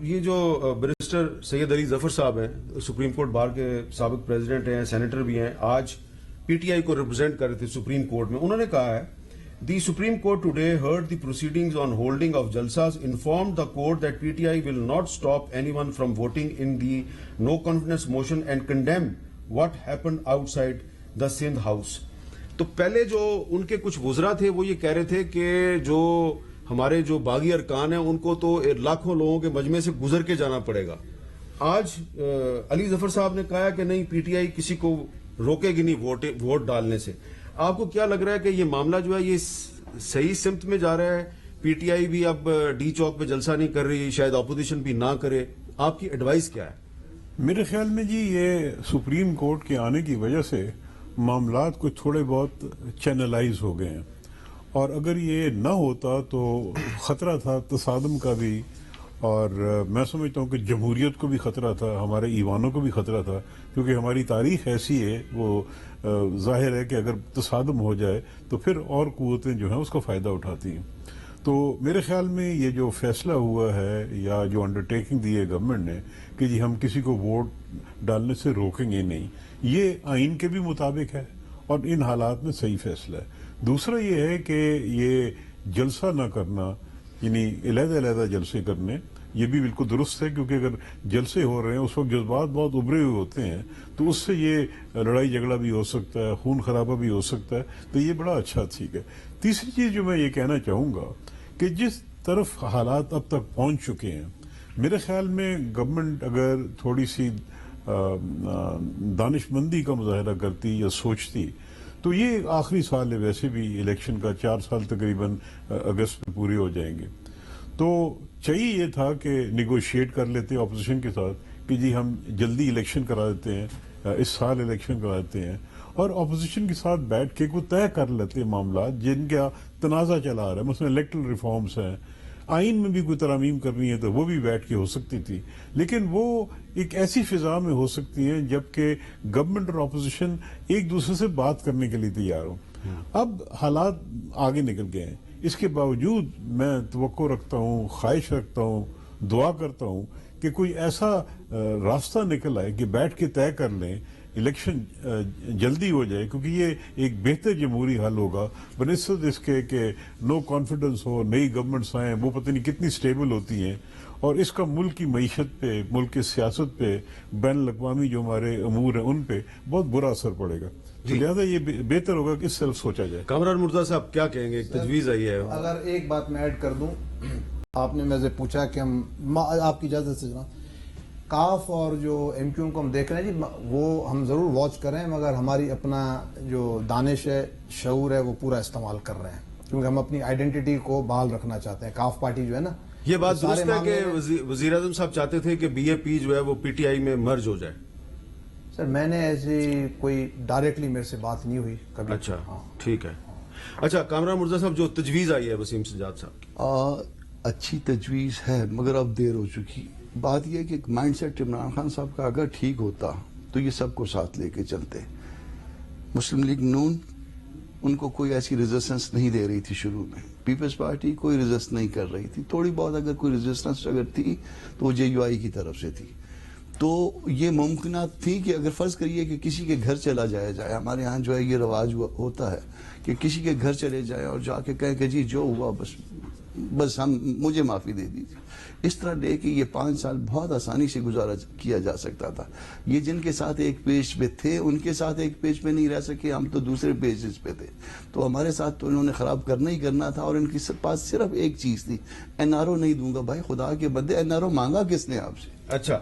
یہ جو بیرسٹر سید علی ظفر صاحب ہیں، سپریم کورٹ بار کے سابق پریزیڈنٹ ہیں، سینیٹر بھی ہیں، آج پی ٹی آئی کو ریپرزینٹ کر رہے تھے سپریم کورٹ میں. انہوں نے کہا ہے the supreme court today heard the proceedings on holding of جلساز informed the court that P T I will not stop anyone from voting in the no confidence motion and condemn what happened outside the Sindh house. تو پہلے جو ان کے کچھ وزراء تھے وہ یہ کہہ رہے تھے کہ جو ہمارے جو باغی ارکان ہیں ان کو تو لاکھوں لوگوں کے مجمع سے گزر کے جانا پڑے گا. آج علی ظفر صاحب نے کہا کہ نہیں، پی ٹی آئی کسی کو روکے گی نہیں ووٹ ڈالنے سے. آپ کو کیا لگ رہا ہے کہ یہ معاملہ جو ہے یہ صحیح سمت میں جا رہا ہے؟ پی ٹی آئی بھی اب ڈی چوک پہ جلسہ نہیں کر رہی، شاید اپوزیشن بھی نہ کرے. آپ کی ایڈوائس کیا ہے؟ میرے خیال میں جی یہ سپریم کورٹ کے آنے کی وجہ سے معاملات کچھ تھوڑے بہت چینلائز ہو گئے ہیں، اور اگر یہ نہ ہوتا تو خطرہ تھا تصادم کا بھی، اور میں سمجھتا ہوں کہ جمہوریت کو بھی خطرہ تھا، ہمارے ایوانوں کو بھی خطرہ تھا، کیونکہ ہماری تاریخ ایسی ہے، وہ ظاہر ہے کہ اگر تصادم ہو جائے تو پھر اور قوتیں جو ہیں اس کا فائدہ اٹھاتی ہیں. تو میرے خیال میں یہ جو فیصلہ ہوا ہے یا جو انڈرٹیکنگ دی ہے گورنمنٹ نے کہ جی ہم کسی کو ووٹ ڈالنے سے روکیں گے نہیں، یہ آئین کے بھی مطابق ہے اور ان حالات میں صحیح فیصلہ ہے. دوسرا یہ ہے کہ یہ جلسہ نہ کرنا، یعنی علیحدہ علیحدہ جلسے کرنے، یہ بھی بالکل درست ہے، کیونکہ اگر جلسے ہو رہے ہیں اس وقت جذبات بہت ابھرے ہوئے ہوتے ہیں تو اس سے یہ لڑائی جھگڑا بھی ہو سکتا ہے، خون خرابہ بھی ہو سکتا ہے. تو یہ بڑا اچھا ٹھیک ہے. تیسری چیز جو میں یہ کہنا چاہوں گا کہ جس طرف حالات اب تک پہنچ چکے ہیں، میرے خیال میں گورنمنٹ اگر تھوڑی سی دانش مندی کا مظاہرہ کرتی یا سوچتی تو یہ آخری سال ہے، ویسے بھی الیکشن کا 4 سال تقریباً اگست میں پورے ہو جائیں گے. تو چاہیے یہ تھا کہ نیگوشیٹ کر لیتے اپوزیشن کے ساتھ کہ جی ہم جلدی الیکشن کرا دیتے ہیں، اس سال الیکشن کرا دیتے ہیں، اور اپوزیشن کے ساتھ بیٹھ کے کوئی طے کر لیتے معاملات جن کا تنازع چلا آ رہا ہے. مثلا الیکٹرل ریفارمز ہیں، آئین میں بھی کوئی ترامیم کرنی ہے تو وہ بھی بیٹھ کے ہو سکتی تھی، لیکن وہ ایک ایسی فضا میں ہو سکتی ہیں جبکہ گورنمنٹ اور اپوزیشن ایک دوسرے سے بات کرنے کے لیے تیار ہوں. اب حالات آگے نکل گئے ہیں، اس کے باوجود میں توقع رکھتا ہوں، خواہش رکھتا ہوں، دعا کرتا ہوں کہ کوئی ایسا راستہ نکل آئے کہ بیٹھ کے طے کر لیں، الیکشن جلدی ہو جائے، کیونکہ یہ ایک بہتر جمہوری حل ہوگا بنسبت اس کے کہ نو کانفیڈنس ہو، نئی گورنمنٹس آئیں، وہ پتہ نہیں کتنی سٹیبل ہوتی ہیں، اور اس کا ملک کی معیشت پہ، ملک کی سیاست پہ، بین الاقوامی جو ہمارے امور ہیں ان پہ بہت برا اثر پڑے گا. لہٰذا یہ بہتر ہوگا کہ اس طرف سوچا جائے. کامران مرتضیٰ صاحب کیا کہیں گے؟ ایک تجویز آئی ہے. اگر ایک بات میں ایڈ کر دوں، آپ نے مجھ سے پوچھا کہ ہم آپ کی اجازت سے کاف اور جو ایم کیو ایم کو ہم دیکھ رہے ہیں جی، وہ ہم ضرور واچ کریں، مگر ہماری اپنا جو دانش ہے، شعور ہے، وہ پورا استعمال کر رہے ہیں، کیونکہ ہم اپنی آئیڈینٹی کو بحال رکھنا چاہتے ہیں. کاف پارٹی جو ہے نا، یہ بات درست ہے کہ وزیر اعظم صاحب چاہتے تھے کہ بی اے پی جو ہے وہ پی ٹی آئی میں مرج ہو جائے. سر میں نے ایسی کوئی ڈائریکٹلی میرے سے بات نہیں ہوئی کبھی. اچھا ٹھیک ہے. اچھا کامران مرتضیٰ صاحب، جو تجویز آئی ہے وسیم سجاد صاحب، اچھی تجویز ہے مگر اب دیر ہو چکی. بات یہ ہے کہ مائنڈ سیٹ عمران خان صاحب کا اگر ٹھیک ہوتا تو یہ سب کو ساتھ لے کے چلتے. مسلم لیگ نون ان کو کوئی ایسی ریزسٹنس نہیں دے رہی تھی شروع میں، پیپلز پارٹی کوئی ریزسٹ نہیں کر رہی تھی، تھوڑی بہت اگر کوئی ریزسٹنس اگر تھی تو وہ جے یو آئی کی طرف سے تھی. تو یہ ممکنات تھی کہ اگر فرض کریے کہ کسی کے گھر چلا جائے، ہمارے ہاں جو ہے یہ رواج ہوتا ہے کہ کسی کے گھر چلے جائے اور جا کے کہیں کہ جی جو ہوا بس ہم مجھے معافی دے دیجیے. اس طرح لے کے یہ 5 سال بہت آسانی سے گزارا کیا جا سکتا تھا. یہ جن کے ساتھ ایک پیج پہ تھے ان کے ساتھ ایک پیج پہ نہیں رہ سکے، ہم تو دوسرے پیجز پہ تھے، تو ہمارے ساتھ تو انہوں نے خراب کرنا ہی کرنا تھا. اور ان کے پاس صرف ایک چیز تھی، این آر او نہیں دوں گا. بھائی خدا کے بندے، این آر او مانگا کس نے آپ سے؟ اچھا